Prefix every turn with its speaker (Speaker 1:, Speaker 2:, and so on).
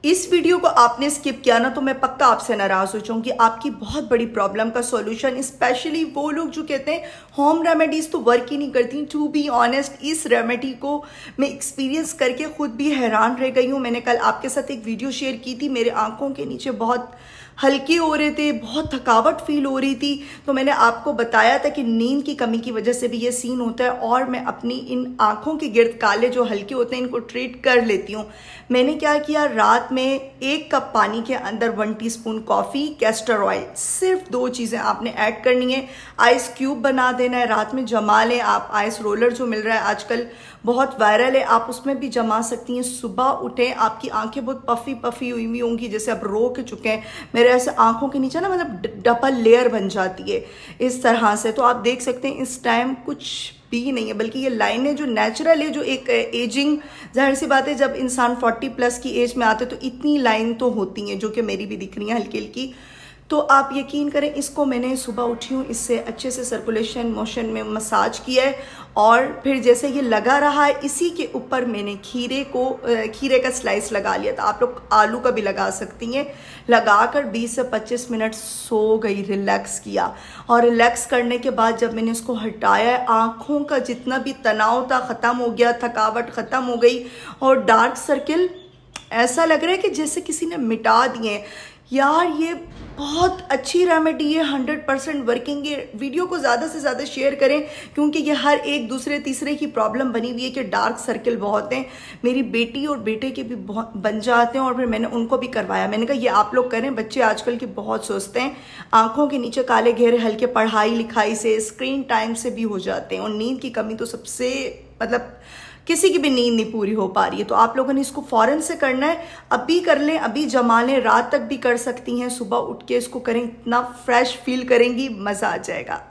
Speaker 1: इस वीडियो को आपने स्किप किया ना तो मैं पक्का आपसे नाराज हो जाऊंगी। आपकी बहुत बड़ी प्रॉब्लम का सॉल्यूशन, स्पेशली वो लोग जो कहते हैं होम रेमेडीज तो वर्क ही नहीं करती। टू बी ऑनेस्ट, इस रेमेडी को मैं एक्सपीरियंस करके खुद भी हैरान रह गई हूँ। मैंने कल आपके साथ एक वीडियो शेयर की थी, मेरे आंखों के नीचे बहुत हल्के हो रहे थे, बहुत थकावट फील हो रही थी। तो मैंने आपको बताया था कि नींद की कमी की वजह से भी ये सीन होता है और मैं अपनी इन आंखों के गिर्द काले जो हल्के होते हैं इनको ट्रीट कर लेती हूँ। मैंने क्या किया, रात में 1 कप पानी के अंदर 1 टीस्पून कॉफ़ी, कैस्टर ऑयल, सिर्फ 2 चीज़ें आपने ऐड करनी है। आइस क्यूब बना देना है, रात में जमा लें आप। आइस रोलर जो मिल रहा है आजकल बहुत वायरल है, आप उसमें भी जमा सकती हैं। सुबह उठें, आपकी आंखें बहुत पफी पफी हुई होंगी, जैसे आप रो के चुके हैं। मेरे ऐसे आंखों के नीचे ना मतलब डबल लेयर बन जाती है इस तरह से। तो आप देख सकते हैं इस टाइम कुछ भी नहीं है, बल्कि ये लाइनें जो नेचुरल है, जो एक एजिंग, जाहिर सी बात है जब इंसान 40+ की एज में आते तो इतनी लाइन तो होती हैं, जो कि मेरी भी दिख रही है हल्की हल्की। तो आप यकीन करें, इसको मैंने सुबह उठी हूँ, इससे अच्छे से सर्कुलेशन मोशन में मसाज किया है और फिर जैसे ये लगा रहा है, इसी के ऊपर मैंने खीरे का स्लाइस लगा लिया था। आप लोग आलू का भी लगा सकती हैं। लगाकर 20 से 25 मिनट सो गई, रिलैक्स किया। और रिलैक्स करने के बाद जब मैंने इसको हटाया, आँखों का जितना भी तनाव था ख़त्म हो गया, थकावट ख़त्म हो गई और डार्क सर्किल ऐसा लग रहा है कि जैसे किसी ने मिटा दिए। यार ये बहुत अच्छी रेमेडी है, 100% वर्किंग है। वीडियो को ज़्यादा से ज़्यादा शेयर करें, क्योंकि ये हर एक दूसरे तीसरे की प्रॉब्लम बनी हुई है कि डार्क सर्किल बहुत हैं। मेरी बेटी और बेटे के भी बहुत बन जाते हैं और फिर मैंने उनको भी करवाया। मैंने कहा ये आप लोग करें, बच्चे आजकल के बहुत सोचते हैं। आंखों के नीचे काले घेरे हल्के पढ़ाई लिखाई से, स्क्रीन टाइम से भी हो जाते हैं और नींद की कमी तो सबसे मतलब किसी की भी नींद नहीं पूरी हो पा रही है। तो आप लोगों ने इसको फौरन से करना है, अभी कर लें, अभी जमा लें, रात तक भी कर सकती हैं। सुबह उठ के इसको करें, इतना फ्रेश फील करेंगी, मज़ा आ जाएगा।